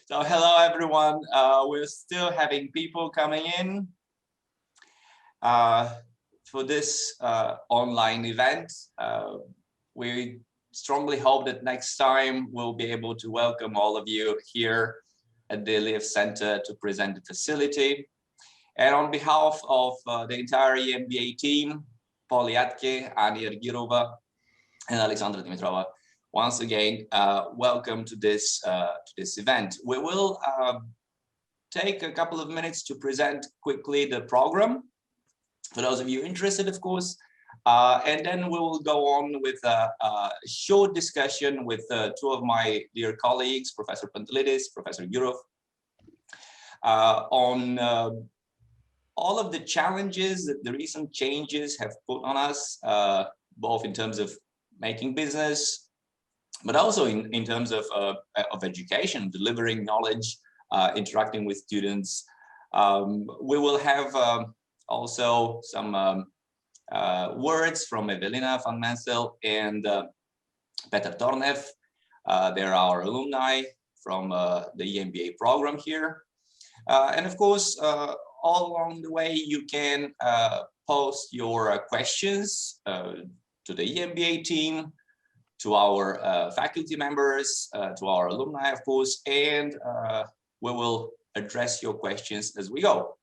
So hello everyone. We're still having people coming in for this online event. We strongly hope that next time we'll be able to welcome all of you here at the Live Center to present the facility. And on behalf of the entire EMBA team, Paul Yatke, Ania Girova, and Alexandra Dimitrova, once again, welcome to this event. We will take a couple of minutes to present quickly the program, for those of you interested, of course, and then we will go on with a short discussion with two of my dear colleagues, Professor Pantelidis, Professor Kirov, on all of the challenges that the recent changes have put on us, both in terms of making business, but also in terms of education, delivering knowledge, interacting with students. We will have also some words from Evelina van Mensel and Peter Tornev. They're our alumni from the Mba program here. And of course, all along the way, you can post your questions to the Mba team, to our faculty members, to our alumni, of course, and we will address your questions as we go.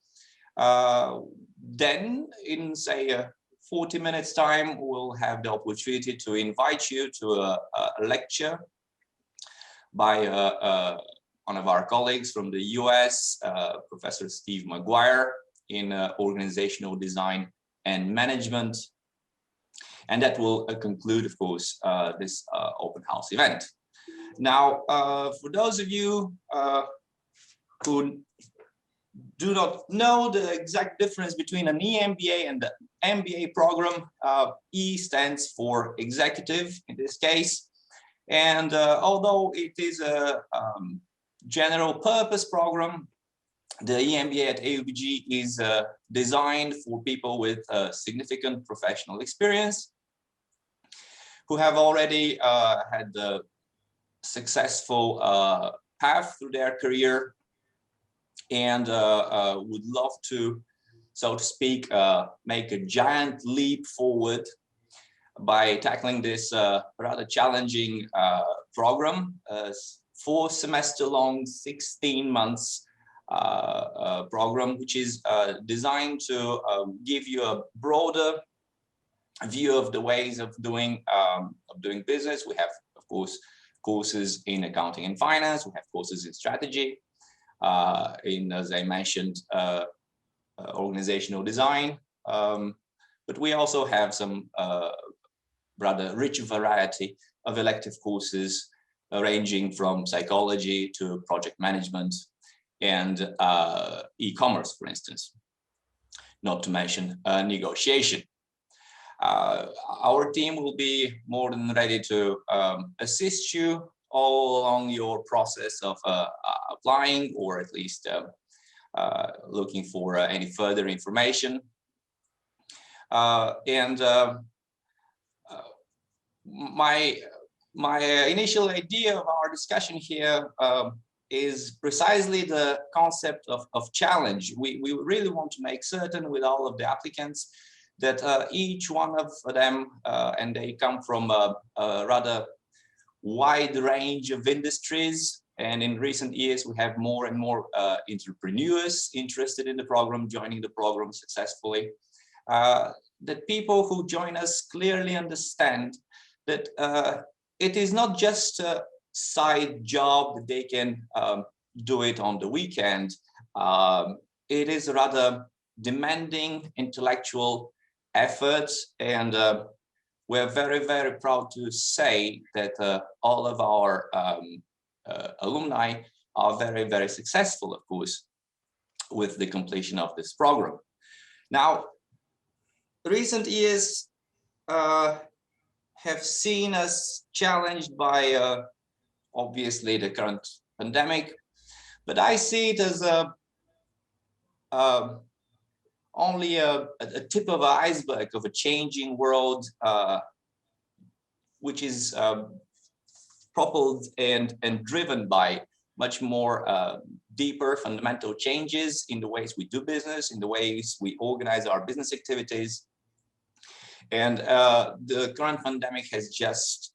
Then, in say 40 minutes time, we'll have the opportunity to invite you to a lecture by one of our colleagues from the US, Professor Steve McGuire, in organizational design and management. And that will conclude, of course, this open house event. Now, for those of you who do not know the exact difference between an EMBA and the MBA program, E stands for executive in this case. And although it is a general purpose program, the EMBA at AUBG is designed for people with significant professional experience, who have already had a successful path through their career and would love to, so to speak, make a giant leap forward by tackling this rather challenging program, 4 semester long, 16 months program, which is designed to give you a broader view of the ways of doing business. We have, of course, courses in accounting and finance. We have courses in strategy, in, as I mentioned, organizational design. But we also have some rather rich variety of elective courses, ranging from psychology to project management and e-commerce, for instance, not to mention negotiation. Our team will be more than ready to assist you all along your process of applying, or at least looking for any further information. My initial idea of our discussion here is precisely the concept of challenge. We really want to make certain with all of the applicants that each one of them, and they come from a rather wide range of industries, and in recent years we have more and more entrepreneurs interested in the program, joining the program successfully, that people who join us clearly understand that it is not just a side job that they can do it on the weekend. It is rather demanding intellectual efforts, and we're very, very proud to say that all of our alumni are very, very successful, of course, with the completion of this program. Now, recent years have seen us challenged by obviously the current pandemic, but I see it as only a tip of an iceberg of a changing world, which is propelled and driven by much more deeper fundamental changes in the ways we do business, in the ways we organize our business activities. And the current pandemic has just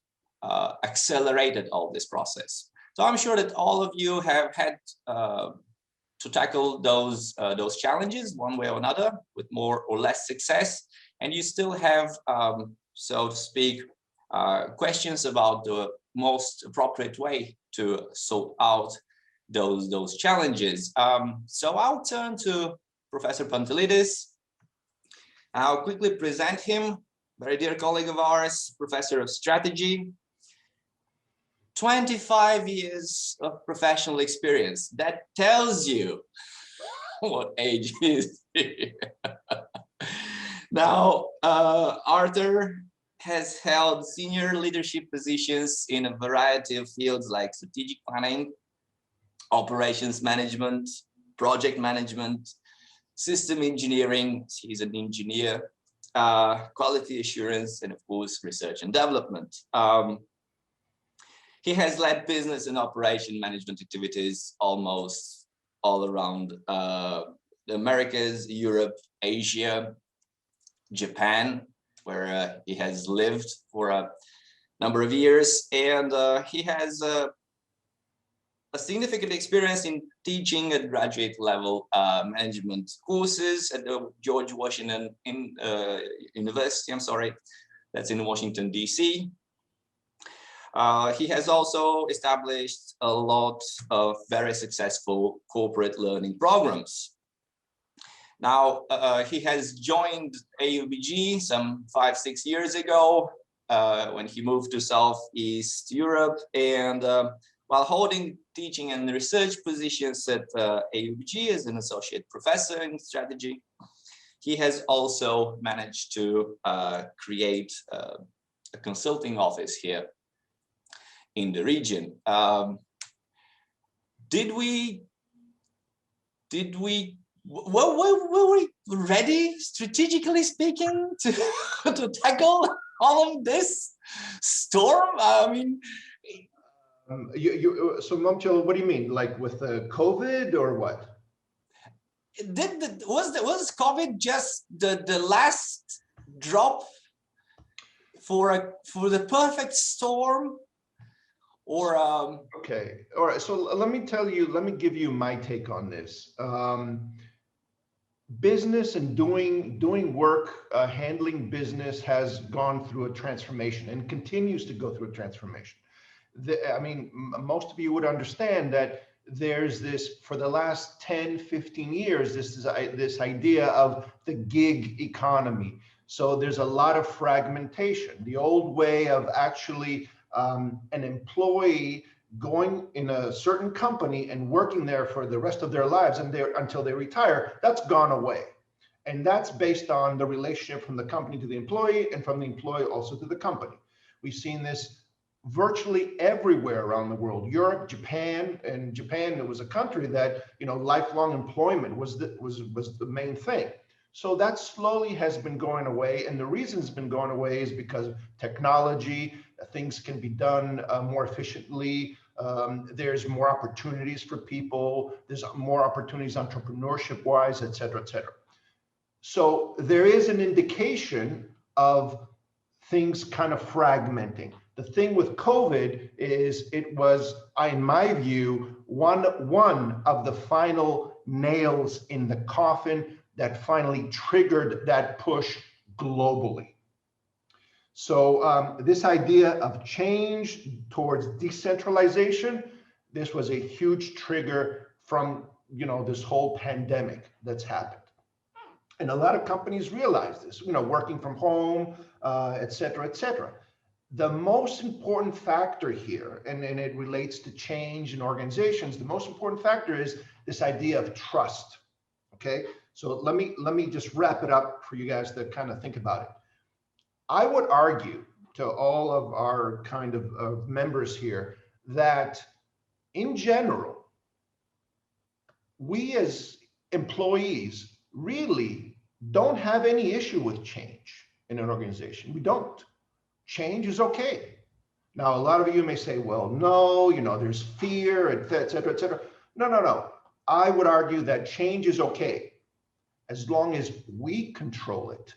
accelerated all this process. So I'm sure that all of you have had to tackle those challenges one way or another with more or less success. And you still have, so to speak, questions about the most appropriate way to sort out those challenges. So I'll turn to Professor Pantelidis. I'll quickly present him, very dear colleague of ours, Professor of Strategy. 25 years of professional experience. That tells you what age he is. Now, Arthur has held senior leadership positions in a variety of fields like strategic planning, operations management, project management, system engineering, he's an engineer, quality assurance, and of course, research and development. He has led business and operation management activities almost all around the Americas, Europe, Asia, Japan, where he has lived for a number of years. And he has a significant experience in teaching at graduate level management courses at the George Washington University, that's in Washington, DC. He has also established a lot of very successful corporate learning programs. Now, he has joined AUBG some 5-6 years ago when he moved to Southeast Europe, and while holding teaching and research positions at AUBG as an associate professor in strategy, he has also managed to create a consulting office here in the region. Were we ready, strategically speaking, to tackle all of this storm? I mean, so Momchil, what do you mean, like with COVID or what? Was COVID just the last drop for the perfect storm? Or okay, all right, so let me give you my take on this. Business and doing work, handling business has gone through a transformation and continues to go through a transformation. I mean, most of you would understand that there's this, for the last 10-15 years, this idea of the gig economy. So there's a lot of fragmentation. The old way of actually an employee going in a certain company and working there for the rest of their lives and until they retire, that's gone away. And that's based on the relationship from the company to the employee and from the employee also to the company. We've seen this virtually everywhere around the world. Europe, Japan, and Japan, it was a country that, you know, lifelong employment was the main thing. So that slowly has been going away. And the reason it's been going away is because of technology, things can be done more efficiently. There's more opportunities for people. There's more opportunities entrepreneurship wise, et cetera, et cetera. So there is an indication of things kind of fragmenting. The thing with COVID is it was, in my view, one of the final nails in the coffin that finally triggered that push globally. So this idea of change towards decentralization, this was a huge trigger from, you know, this whole pandemic that's happened. And a lot of companies realize this, you know, working from home, et cetera, et cetera. The most important factor here, and it relates to change in organizations, the most important factor is this idea of trust, okay? So let me just wrap it up for you guys to kind of think about it. I would argue to all of our kind of members here that in general, we as employees really don't have any issue with change in an organization. We don't. Change is okay. Now, a lot of you may say, well, no, there's fear, et cetera, et cetera. No, no, no. I would argue that change is okay as long as we control it.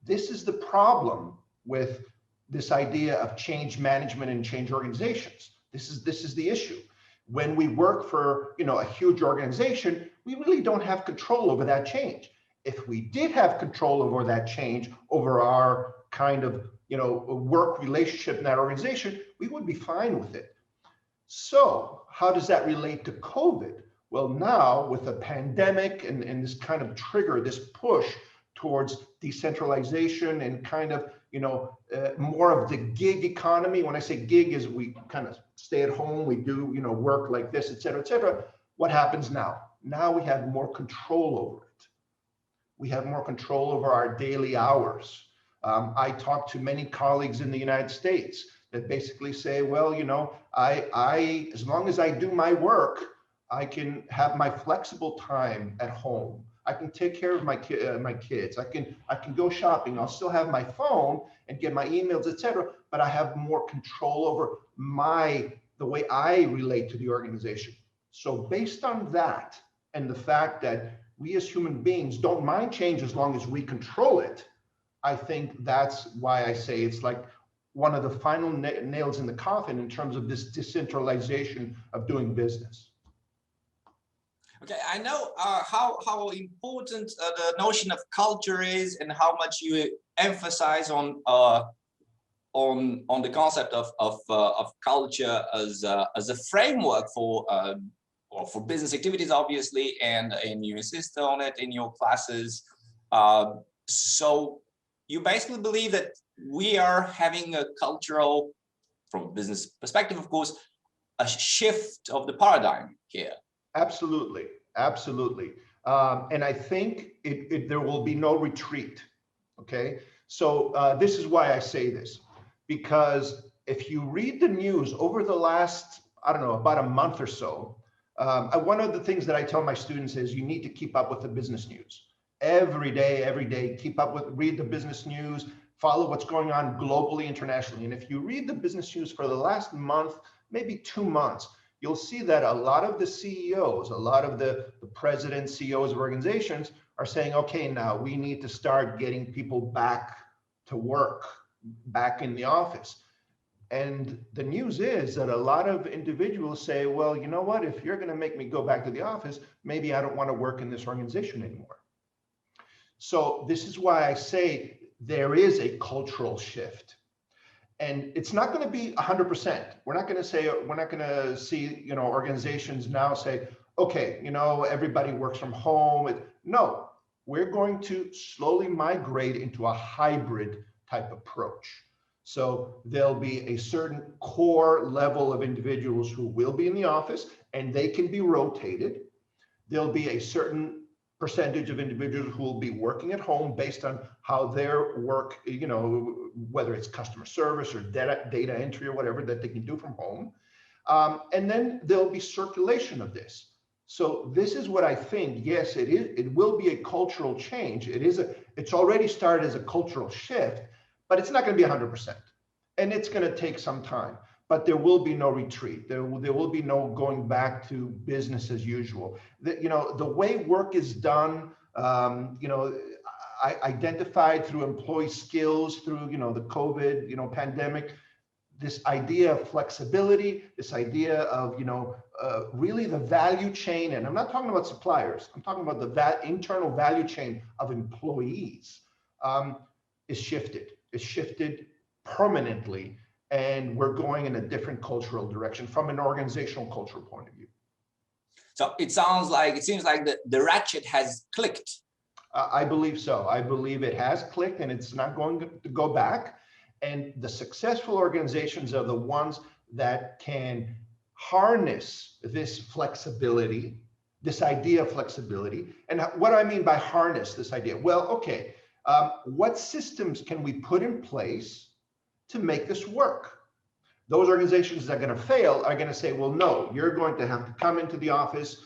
This is the problem with this idea of change management and change organizations. This is the issue. When we work for a huge organization, we really don't have control over that change. If we did have control over that change, over our kind of work relationship in that organization, we would be fine with it. So how does that relate to COVID? Well, now with the pandemic and this kind of trigger, this push towards decentralization and kind of more of the gig economy. When I say gig, is we kind of stay at home, we do work like this, et cetera, et cetera. What happens now? Now we have more control over it. We have more control over our daily hours. I talk to many colleagues in the United States that basically say, well, I as long as I do my work, I can have my flexible time at home. I can take care of my kids. I can go shopping. I'll still have my phone and get my emails, etc. But I have more control over the way I relate to the organization. So based on that and the fact that we as human beings don't mind change as long as we control it, I think that's why I say it's like one of the final nails in the coffin in terms of this decentralization of doing business. Okay, I know how important the notion of culture is, and how much you emphasize on the concept of culture as a framework for business activities, obviously, and you insist on it in your classes. So you basically believe that we are having a cultural, from a business perspective, of course, a shift of the paradigm here. Absolutely, absolutely. And I think there will be no retreat, okay? So this is why I say this, because if you read the news over the last, I don't know, about a month or so, one of the things that I tell my students is you need to keep up with the business news. Every day, keep up with, read the business news, follow what's going on globally, internationally. And if you read the business news for the last month, maybe 2 months, you'll see that a lot of the CEOs, a lot of the presidents, CEOs of organizations are saying, okay, now we need to start getting people back to work, back in the office. And the news is that a lot of individuals say, well, you know what, if you're going to make me go back to the office, maybe I don't want to work in this organization anymore. So this is why I say there is a cultural shift. And it's not going to be 100%. We're not going to see, organizations now say, okay, everybody works from home. No, we're going to slowly migrate into a hybrid type approach. So there'll be a certain core level of individuals who will be in the office, and they can be rotated. There'll be a certain percentage of individuals who will be working at home based on how their work, whether it's customer service or data entry or whatever that they can do from home. And then there'll be circulation of this. So this is what I think, yes, it will be a cultural change. It's already started as a cultural shift, but it's not going to be 100%. And it's going to take some time. But there will be no retreat. There will be no going back to business as usual. The way work is done, I identified through employee skills, through the COVID pandemic, this idea of flexibility, this idea of really the value chain, and I'm not talking about suppliers. I'm talking about the internal value chain of employees is shifted. It's shifted permanently. And we're going in a different cultural direction from an organizational cultural point of view. So it seems like the ratchet has clicked. I believe so. I believe it has clicked, and it's not going to go back. And the successful organizations are the ones that can harness this flexibility, this idea of flexibility. And what I mean by harness this idea? Well, okay, what systems can we put in place to make this work? Those organizations that are going to fail are going to say, well, no, you're going to have to come into the office.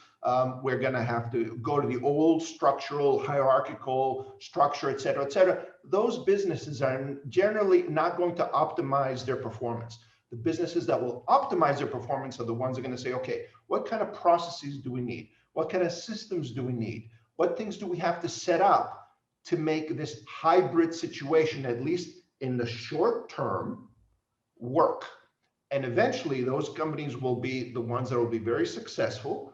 We're going to have to go to the old structural, hierarchical structure, et cetera, et cetera. Those businesses are generally not going to optimize their performance. The businesses that will optimize their performance are the ones that are going to say, okay, what kind of processes do we need? What kind of systems do we need? What things do we have to set up to make this hybrid situation, at least in the short term, work? And eventually those companies will be the ones that will be very successful.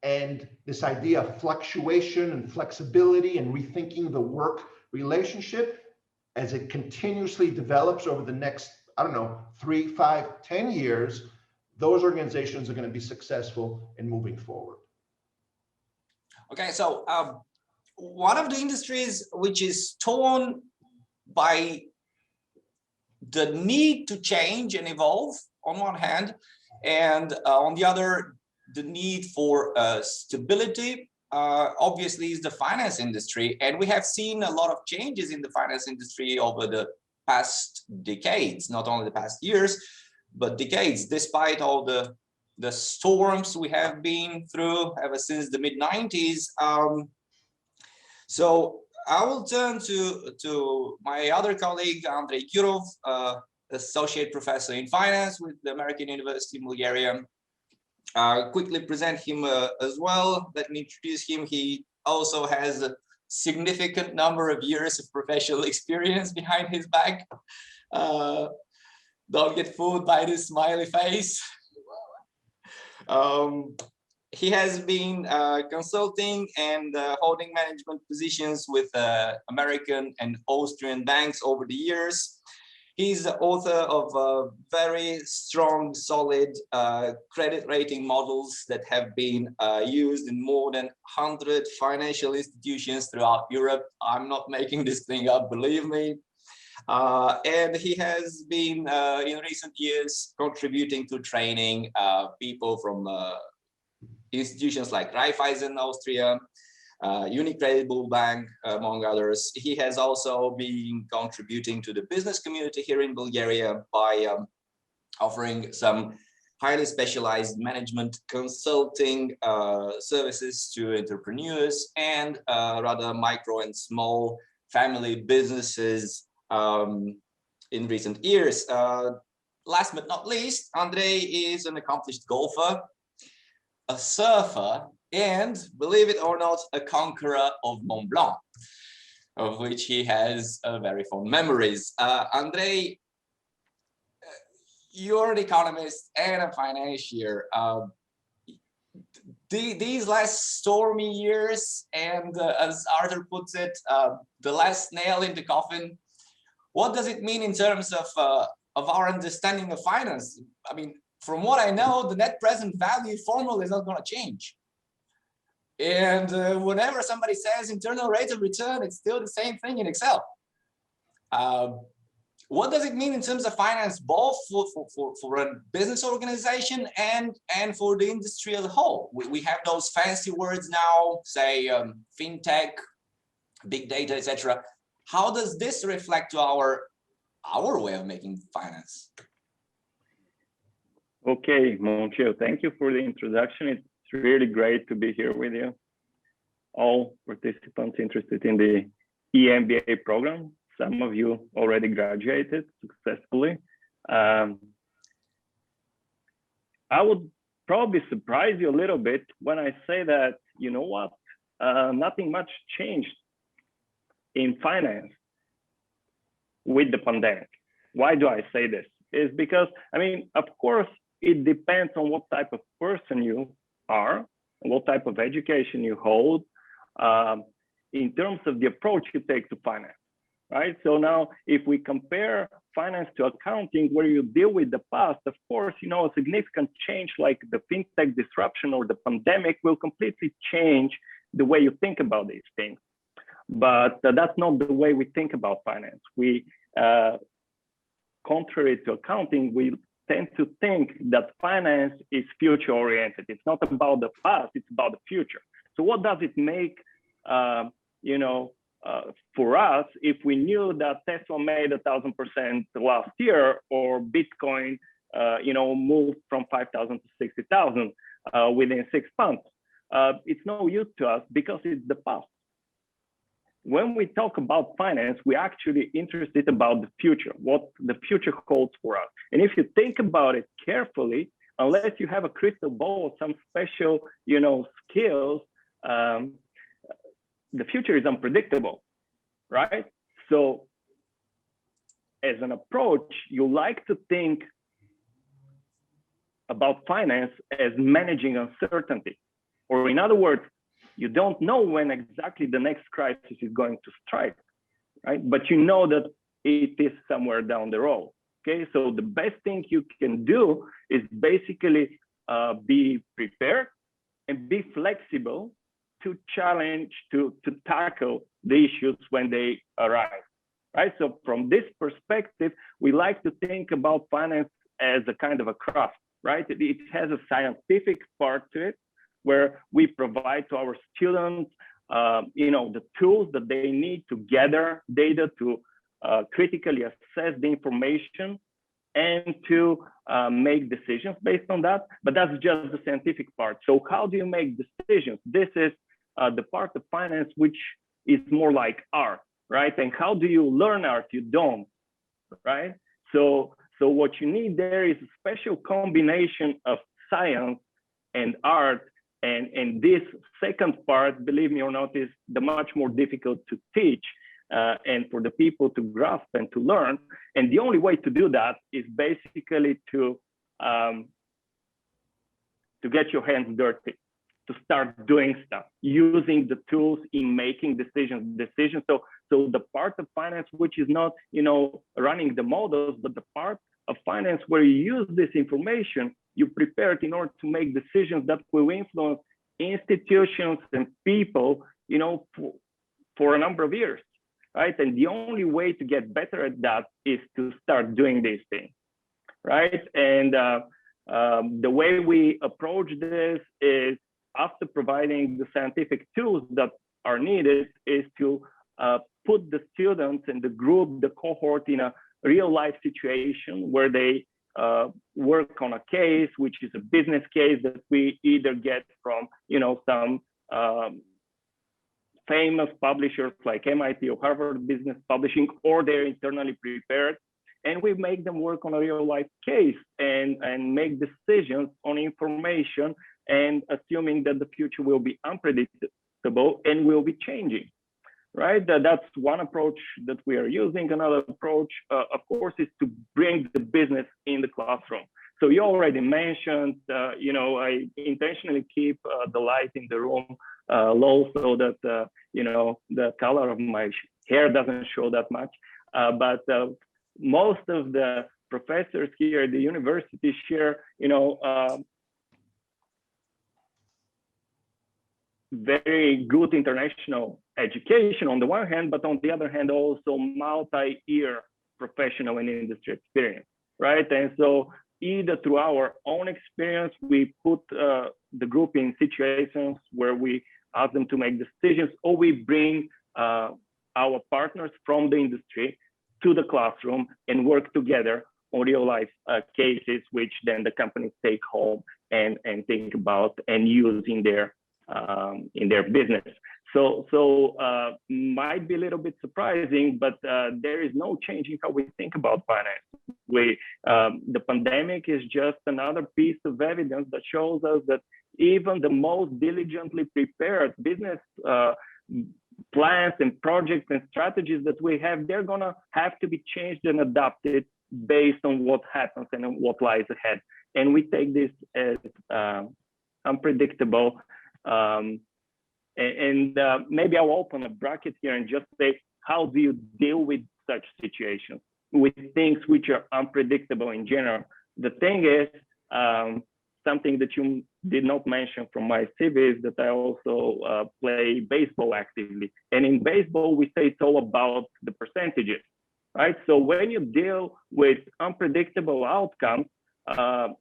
And this idea of fluctuation and flexibility and rethinking the work relationship, as it continuously develops over the next, I don't know, 3, 5, 10 years, those organizations are going to be successful in moving forward. Okay, so one of the industries which is torn by the need to change and evolve on one hand, and on the other, the need for stability, obviously is the finance industry. And we have seen a lot of changes in the finance industry over the past decades, not only the past years, but decades, despite all the storms we have been through ever since the mid-90s. So I will turn to my other colleague, Andrei Kirov, associate professor in finance with the American University in Bulgaria. Quickly present him as well. Let me introduce him. He also has a significant number of years of professional experience behind his back. Don't get fooled by this smiley face. He has been consulting and holding management positions with American and Austrian banks over the years. He's the author of very strong, solid credit rating models that have been used in more than 100 financial institutions throughout Europe. I'm not making this thing up, believe me. And he has been, in recent years, contributing to training people from institutions like Raiffeisen Austria, UniCredit Bank, among others. He has also been contributing to the business community here in Bulgaria by offering some highly specialized management consulting services to entrepreneurs and rather micro and small family businesses in recent years. Last but not least, Andrei is an accomplished golfer, a surfer, and believe it or not, a conqueror of Mont Blanc, of which he has very fond memories. Andrei, you're an economist and a financier. These last stormy years, and as Arthur puts it, the last nail in the coffin, what does it mean in terms of our understanding of finance? I mean, from what I know, the net present value formula is not going to change. And whenever somebody says internal rate of return, it's still the same thing in Excel. What does it mean in terms of finance, both for a business organization and for the industry as a whole? We have those fancy words now, say fintech, big data, etc. How does this reflect to our way of making finance? Okay, Monchil, thank you for the introduction. It's really great to be here with you. All participants interested in the Mba program. Some of you already graduated successfully. I would probably surprise you a little bit when I say that, you know what, nothing much changed in finance with the pandemic. Why do I say this? Is because, I mean, of course, it depends on what type of person you are, what type of education you hold, in terms of the approach you take to finance, right? So now, if we compare finance to accounting, where you deal with the past, of course, you know, a significant change like the fintech disruption or the pandemic will completely change the way you think about these things. But that's not the way we think about finance. We, contrary to accounting, we tend to think that finance is future oriented. It's not about the past, it's about the future. So what does it make, you know, for us, if we knew that Tesla made 1,000% last year, or Bitcoin, you know, moved from 5,000 to 60,000 within 6 months? It's no use to us because it's the past. when we talk about finance, we're actually interested about the future, what the future holds for us. And if you think about it carefully, unless you have a crystal ball, some special, skills, the future is unpredictable, right? So as an approach, you like to think about finance as managing uncertainty. Or in other words, you don't know when exactly the next crisis is going to strike, right? But you know that it is somewhere down the road, okay? So the best thing you can do is basically be prepared and be flexible to challenge, to tackle the issues when they arise, right? So from this perspective, we like to think about finance as a kind of a craft, right? It has a scientific part to it, where we provide to our students, the tools that they need to gather data, to critically assess the information, and to make decisions based on that. But that's just the scientific part. So how do you make decisions? This is the part of finance which is more like art, right? And how do you learn art? You don't, right? So what you need there is a special combination of science and art. And this second part, believe me or not, is the much more difficult to teach and for the people to grasp and to learn. And the only way to do that is basically to get your hands dirty, to start doing stuff, using the tools in making decisions. So the part of finance, which is not, running the models, but the part of finance where you use this information, you prepare it in order to make decisions that will influence institutions and people, for a number of years, right? And the only way to get better at that is to start doing these things, right? And the way we approach this is, after providing the scientific tools that are needed, is to put the students and the group, the cohort, in a real life situation where they work on a case, which is a business case that we either get from, some famous publishers like MIT or Harvard Business Publishing, or they're internally prepared. And we make them work on a real life case and make decisions on information, and assuming that the future will be unpredictable and will be changing. Right, that's one approach that we are using. Another approach, of course, is to bring the business in the classroom. So you already mentioned, I intentionally keep the light in the room low so that, the color of my hair doesn't show that much. But most of the professors here at the university share, very good international education on the one hand, but on the other hand, also multi-year professional and industry experience, right? And so either through our own experience, we put the group in situations where we ask them to make decisions, or we bring our partners from the industry to the classroom and work together on real life cases, which then the companies take home and think about and use in their business. So might be a little bit surprising, but there is no change in how we think about finance. The pandemic is just another piece of evidence that shows us that even the most diligently prepared business plans and projects and strategies that we have, they're gonna have to be changed and adapted based on what happens and what lies ahead. And we take this as unpredictable. Maybe I'll open a bracket here and just say, how do you deal with such situations, with things which are unpredictable in general? The thing is, something that you did not mention from my CV is that I also play baseball actively. And in baseball, we say it's all about the percentages, right? So when you deal with unpredictable outcomes,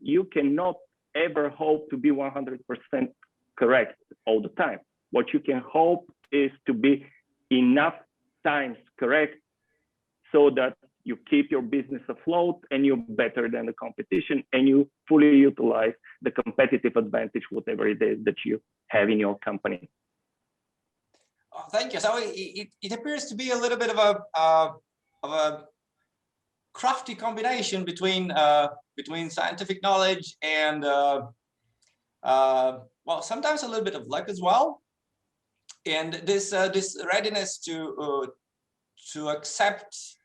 you cannot ever hope to be 100% correct all the time. What you can hope is to be enough times correct so that you keep your business afloat and you're better than the competition and you fully utilize the competitive advantage, whatever it is that you have in your company. Oh, thank you. So it appears to be a little bit of a crafty combination between between scientific knowledge and well, sometimes a little bit of luck as well, and this readiness to accept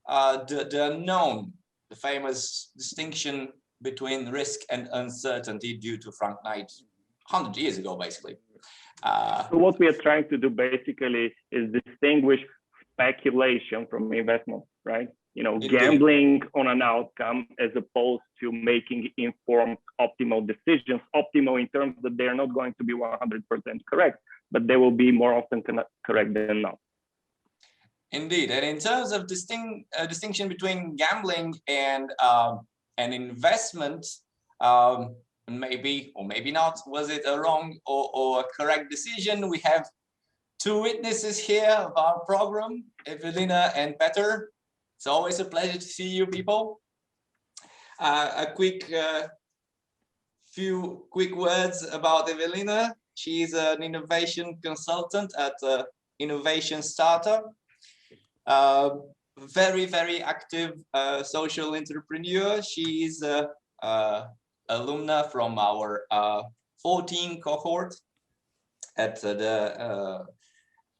the unknown, the famous distinction between risk and uncertainty due to Frank Knight 100 years ago, basically. So what we are trying to do basically is distinguish speculation from investment, right? You know, Indeed. Gambling on an outcome as opposed to making informed, optimal decisions. Optimal in terms that they're not going to be 100% correct, but they will be more often correct than not. Indeed, and in terms of distinction between gambling and investment, maybe or maybe not, was it a wrong or a correct decision? We have two witnesses here of our program, Evelina and Peter. It's always a pleasure to see you people. A few quick words about Evelina. She's an innovation consultant at Innovation Startup. Very active social entrepreneur. She's alumna from our 14 cohort at the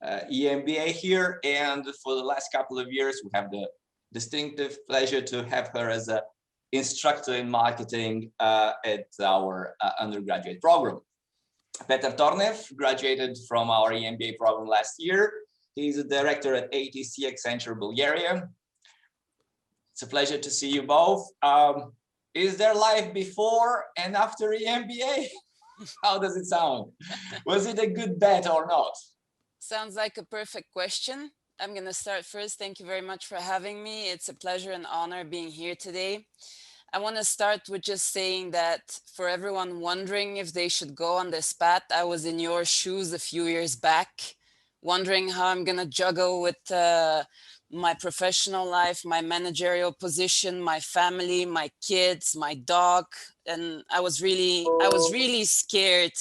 EMBA here, and for the last couple of years we have the distinctive pleasure to have her as an instructor in marketing at our undergraduate program. Peter Tornev graduated from our EMBA program last year. He's a director at ATC Accenture Bulgaria. It's a pleasure to see you both. Is there life before and after EMBA? How does it sound? Was it a good bet or not? Sounds like a perfect question. I'm going to start first. Thank you very much for having me. It's a pleasure and honor being here today. I want to start with just saying that for everyone wondering if they should go on this path, I was in your shoes a few years back, wondering how I'm going to juggle with my professional life, my managerial position, my family, my kids, my dog. And I was really scared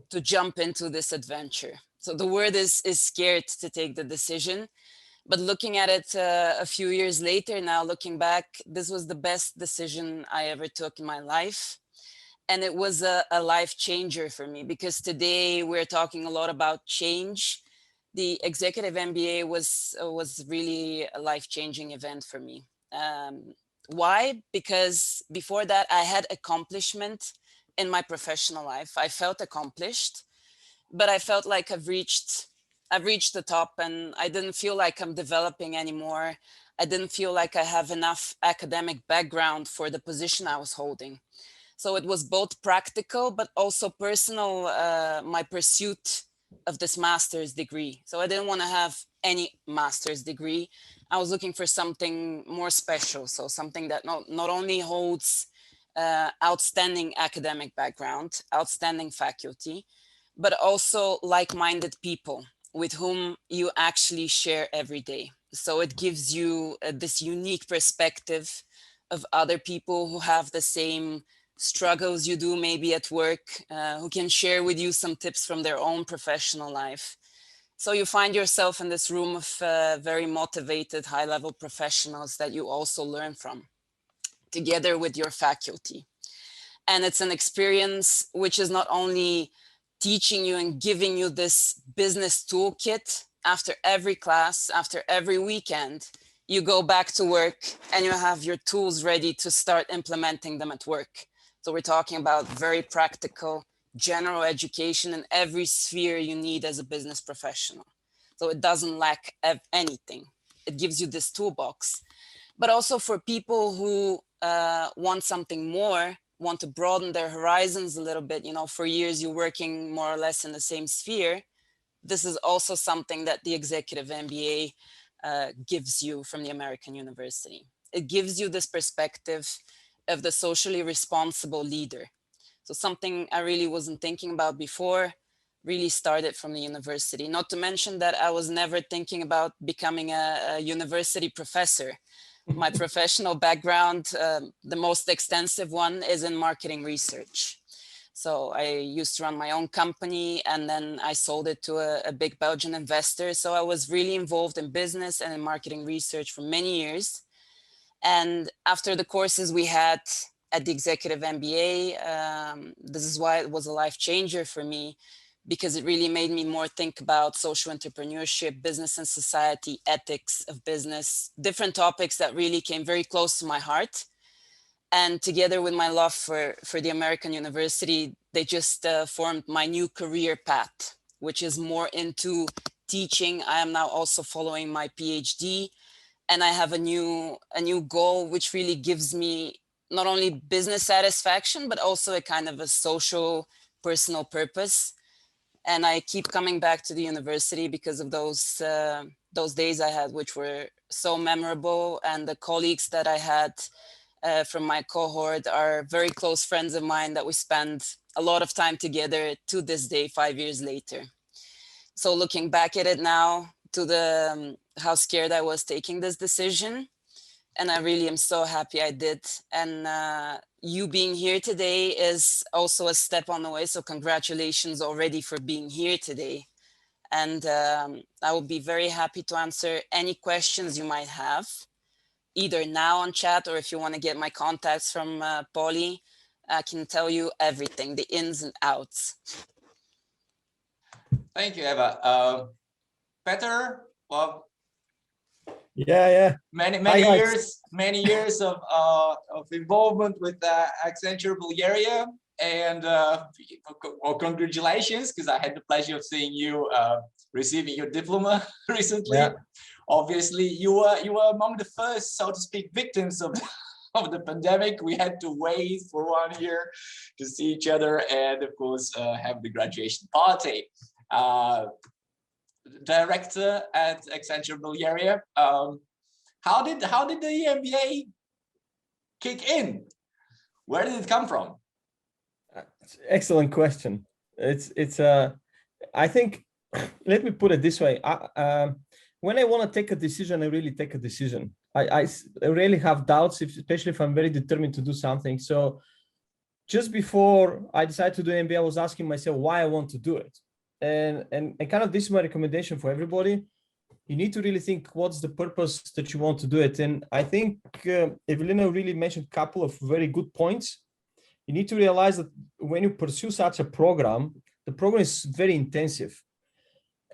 to jump into this adventure. So the word is scared to take the decision. But looking at it a few years later now, looking back, this was the best decision I ever took in my life. And it was a life changer for me, because today we're talking a lot about change. The executive MBA was really a life-changing event for me. Why? Because before that, I had accomplishment in my professional life. I felt accomplished, but I felt like I've reached the top, and I didn't feel like I'm developing anymore. I didn't feel like I have enough academic background for the position I was holding. So it was both practical, but also personal, my pursuit of this master's degree. So I didn't want to have any master's degree. I was looking for something more special. So something that not only holds outstanding academic background, outstanding faculty, but also like-minded people with whom you actually share every day. So it gives you this unique perspective of other people who have the same struggles you do maybe at work, who can share with you some tips from their own professional life. So you find yourself in this room of very motivated, high-level professionals that you also learn from, together with your faculty. And it's an experience which is not only teaching you and giving you this business toolkit after every class, after every weekend, you go back to work and you have your tools ready to start implementing them at work. So we're talking about very practical, general education in every sphere you need as a business professional. So it doesn't lack anything. It gives you this toolbox. But also for people who want something more, want to broaden their horizons a little bit, for years you're working more or less in the same sphere. This is also something that the executive MBA gives you from the American University. It gives you this perspective of the socially responsible leader. So something I really wasn't thinking about before really started from the university. Not to mention that I was never thinking about becoming a university professor. My professional background, the most extensive one, is in marketing research. So I used to run my own company, and then I sold it to a big Belgian investor. So I was really involved in business and in marketing research for many years. And after the courses we had at the Executive MBA, this is why it was a life changer for me, because it really made me more think about social entrepreneurship, business and society, ethics of business, different topics that really came very close to my heart. And together with my love for the American university, they just formed my new career path, which is more into teaching. I am now also following my PhD, and I have a new goal, which really gives me not only business satisfaction, but also a kind of a social, personal purpose. And I keep coming back to the university because of those days I had, which were so memorable, and the colleagues that I had from my cohort are very close friends of mine that we spend a lot of time together to this day, 5 years later. So looking back at it now, to the how scared I was taking this decision, and I really am so happy I did. And you being here today is also a step on the way. So congratulations already for being here today. And I will be very happy to answer any questions you might have, either now on chat, or if you want to get my contacts from Polly, I can tell you everything, the ins and outs. Thank you, Eva. Peter, well, yeah. Many years of involvement with Accenture Bulgaria, and well, congratulations, because I had the pleasure of seeing you receiving your diploma recently. Yeah. Obviously, you were among the first, so to speak, victims of the pandemic. We had to wait for 1 year to see each other, and of course have the graduation party. Director at Accenture Bulgaria. How did the MBA kick in? Where did it come from? Excellent question. It's I think, let me put it this way. When I want to take a decision, I really take a decision. I really have doubts, especially if I'm very determined to do something. So just before I decided to do MBA, I was asking myself why I want to do it. And kind of this is my recommendation for everybody. You need to really think what's the purpose that you want to do it. And I think Evelina really mentioned a couple of very good points. You need to realize that when you pursue such a program, the program is very intensive.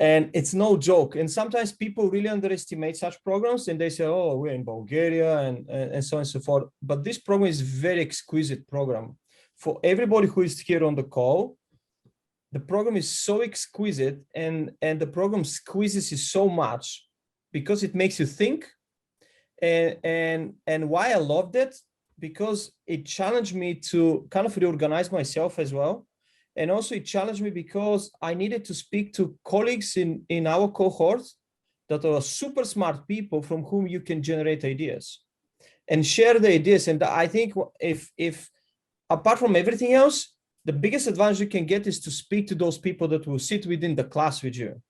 And it's no joke. And sometimes people really underestimate such programs, and they say, oh, we're in Bulgaria and so on and so forth. But this program is a very exquisite program. For everybody who is here on the call, the program is so exquisite, and the program squeezes you so much because it makes you think. And why I loved it, because it challenged me to kind of reorganize myself as well. And also it challenged me because I needed to speak to colleagues in our cohort that are super smart people from whom you can generate ideas and share the ideas. And I think if apart from everything else, the biggest advantage you can get is to speak to those people that will sit within the class with you.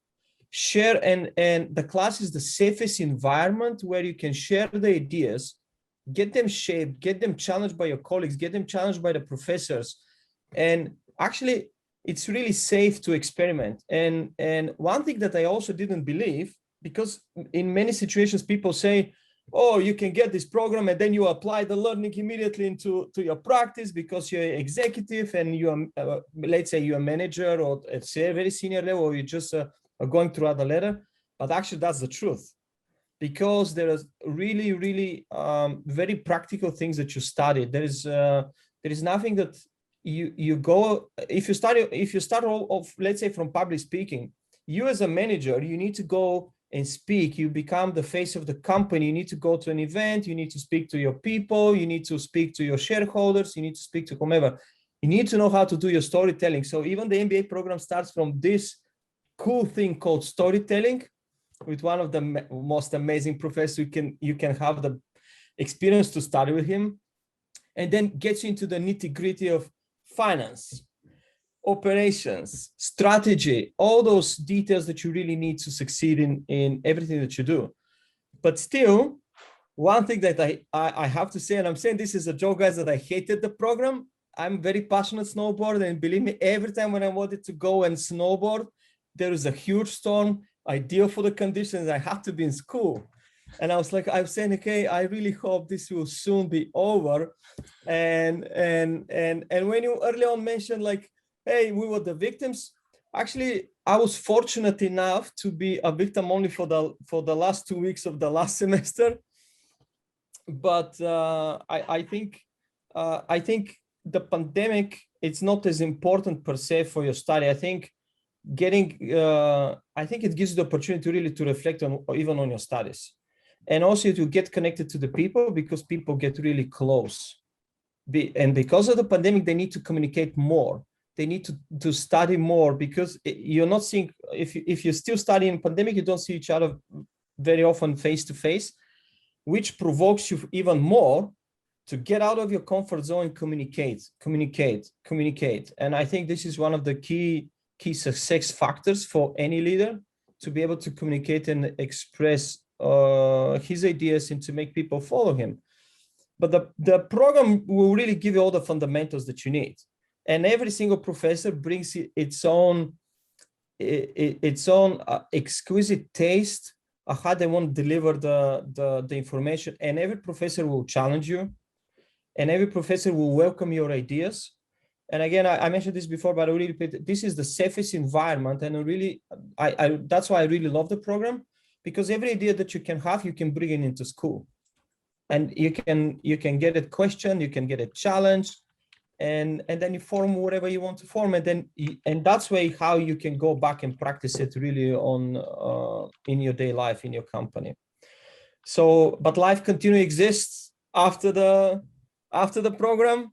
Share, and the class is the safest environment where you can share the ideas, get them shaped, get them challenged by your colleagues, get them challenged by the professors. And actually, it's really safe to experiment. And one thing that I also didn't believe, because in many situations people say, oh, you can get this program and then you apply the learning immediately into your practice because you're executive and you are, let's say you're a manager or at a very senior level, or you just are going through the ladder. But actually that's the truth, because there is really, really very practical things that you study. There is nothing that you go, if you start off, let's say from public speaking, you as a manager, you need to go and speak. You become the face of the company. You need to go to an event. You need to speak to your people. You need to speak to your shareholders. You need to speak to whomever. You need to know how to do your storytelling. So even the MBA program starts from this cool thing called storytelling, with one of the most amazing professors you can have the experience to study with him, and then gets you into the nitty-gritty of finance, operations, strategy, all those details that you really need to succeed in everything that you do. But still, one thing that I have to say, and I'm saying this is a joke, guys, that I hated the program. I'm very passionate snowboarder, and believe me, every time when I wanted to go and snowboard, there was a huge storm, ideal for the conditions. I had to be in school. And I was saying, okay, I really hope this will soon be over. And when you early on mentioned like, hey, we were the victims, actually, I was fortunate enough to be a victim only for the last 2 weeks of the last semester. But I think the pandemic, it's not as important per se for your study. I think it gives you the opportunity really to reflect on even on your studies, and also to get connected to the people, because people get really close. And because of the pandemic, they need to communicate more. They need to study more, because you're not seeing, if you still study in pandemic, you don't see each other very often face to face, which provokes you even more to get out of your comfort zone and communicate. And I think this is one of the key success factors for any leader, to be able to communicate and express his ideas and to make people follow him. But the program will really give you all the fundamentals that you need. And every single professor brings its own exquisite taste of how they want to deliver the information. And every professor will challenge you, and every professor will welcome your ideas. And again, I mentioned this before, but I really repeat, this is the safest environment. And that's why I really love the program, because every idea that you can have, you can bring it into school, and you can get a question, you can get a challenge, and then you form whatever you want to form, and that's way how you can go back and practice it really on in your day life, in your company. So, but life continues exists after the program.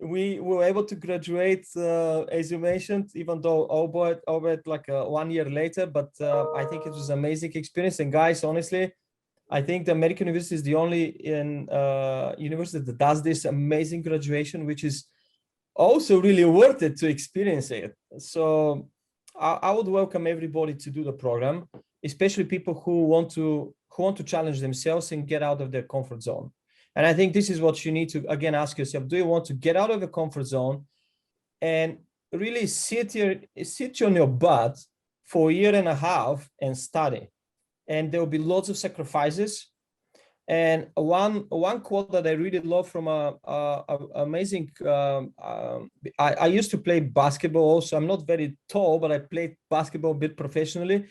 We were able to graduate, as you mentioned, even though albeit like 1 year later, but I think it was an amazing experience. And guys, honestly, I think the American University is the only university that does this amazing graduation, which is also really worth it to experience it. So I would welcome everybody to do the program, especially people who want to challenge themselves and get out of their comfort zone. And I think this is what you need to, again, ask yourself. Do you want to get out of the comfort zone and really sit on your butt for 1.5 years and study? And there will be lots of sacrifices. And one quote that I really love from amazing, I used to play basketball also. I'm not very tall, but I played basketball a bit professionally.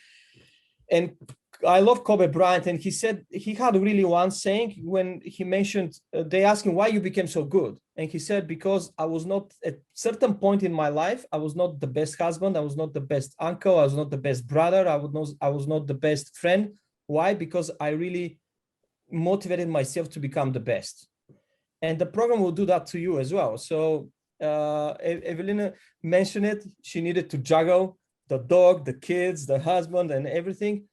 And I love Kobe Bryant, and he said he had really one saying when he mentioned, they asked him why you became so good. And he said, because I was not, at certain point in my life, I was not the best husband, I was not the best uncle, I was not the best brother, I was not the best friend. Why? Because I really motivated myself to become the best. And the program will do that to you as well. So Evelina mentioned it, she needed to juggle the dog, the kids, the husband, and everything.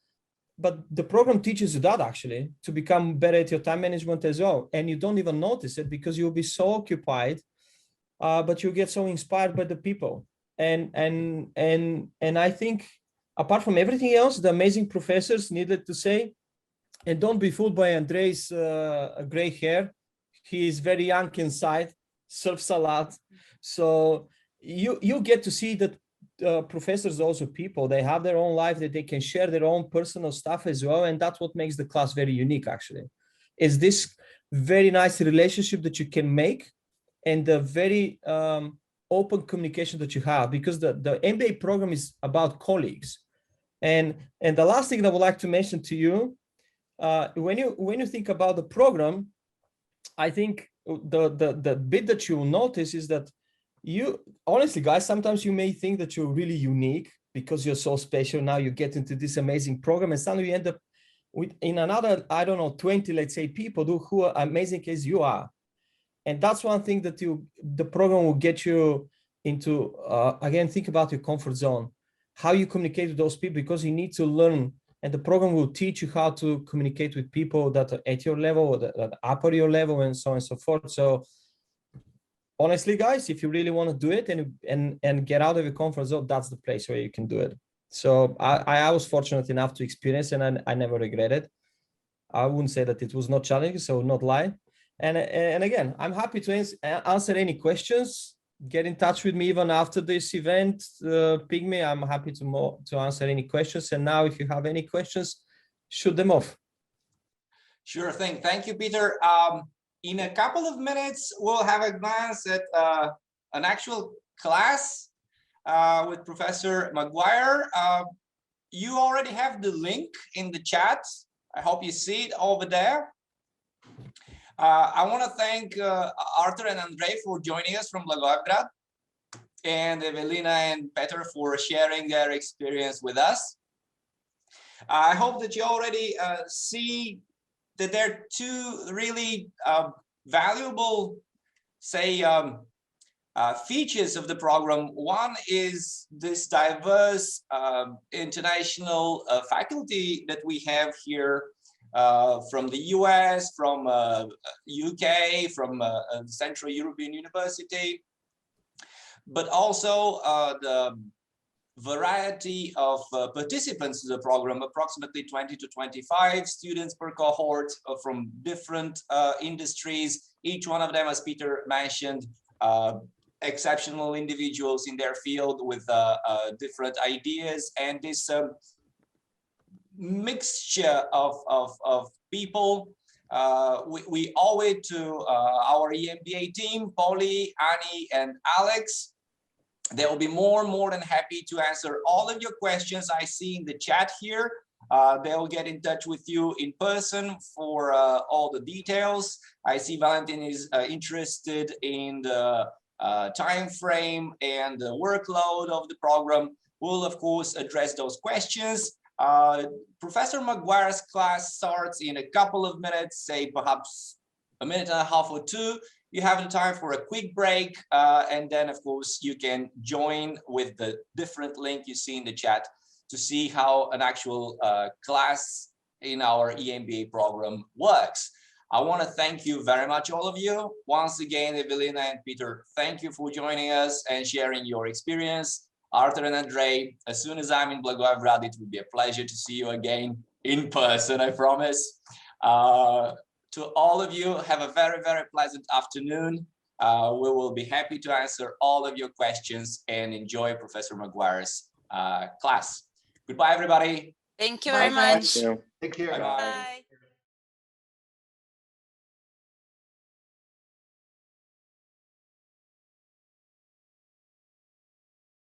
But the program teaches you that actually, to become better at your time management as well. And you don't even notice it because you'll be so occupied, but you get so inspired by the people. And I think apart from everything else, the amazing professors, needed to say, and don't be fooled by Andrei's gray hair. He is very young inside, surfs a lot. So you get to see that professors are also people. They have their own life, that they can share their own personal stuff as well. And that's what makes the class very unique, actually, is this very nice relationship that you can make, and the very open communication that you have, because the MBA program is about colleagues. And the last thing that I would like to mention to you, when you think about the program, I think the bit that you will notice is that you, honestly, guys, sometimes you may think that you're really unique because you're so special. Now you get into this amazing program, and suddenly you end up with, in another, I don't know, 20, let's say, people who are amazing as you are. And that's one thing that the program will get you into. Again, think about your comfort zone, how you communicate with those people, because you need to learn. And the program will teach you how to communicate with people that are at your level, or that are upper your level, and so on and so forth. So honestly, guys, if you really want to do it and get out of your comfort zone, that's the place where you can do it. So I was fortunate enough to experience, and I never regret it. I wouldn't say that it was not challenging, so not lie. And again, I'm happy to answer any questions. Get in touch with me even after this event. Ping me. I'm happy to answer any questions. And now, if you have any questions, shoot them off. Sure thing. Thank you, Peter. In a couple of minutes, we'll have a glance at an actual class with Professor Maguire. You already have the link in the chat. I hope you see it over there. I want to thank Arthur and Andrei for joining us from Blagoevgrad, and Evelina and Peter for sharing their experience with us. I hope that you already see that there are two really valuable, say, features of the program. One is this diverse international faculty that we have here from the US, from UK, from Central European University, but also the variety of participants in the program, approximately 20 to 25 students per cohort from different industries. Each one of them, as Peter mentioned, exceptional individuals in their field with different ideas, and this mixture of people. We owe it to our EMBA team, Polly, Annie, and Alex. They will be more than happy to answer all of your questions I see in the chat here. They'll get in touch with you in person for all the details. I see Valentin is interested in the time frame and the workload of the program. We'll of course address those questions. Professor Maguire's class starts in a couple of minutes, say perhaps a minute and a half or two. You have the time for a quick break, and then of course you can join with the different link you see in the chat to see how an actual class in our EMBA program works. I want to thank you very much, all of you. Once again, Evelina and Peter, thank you for joining us and sharing your experience. Arthur and Andrei, as soon as I'm in Blagoevgrad, it will be a pleasure to see you again in person, I promise. To all of you, have a very pleasant afternoon. We will be happy to answer all of your questions and enjoy Professor Maguire's class. Goodbye, everybody. Thank you very much. Thank you. Take care. Bye-bye. Bye.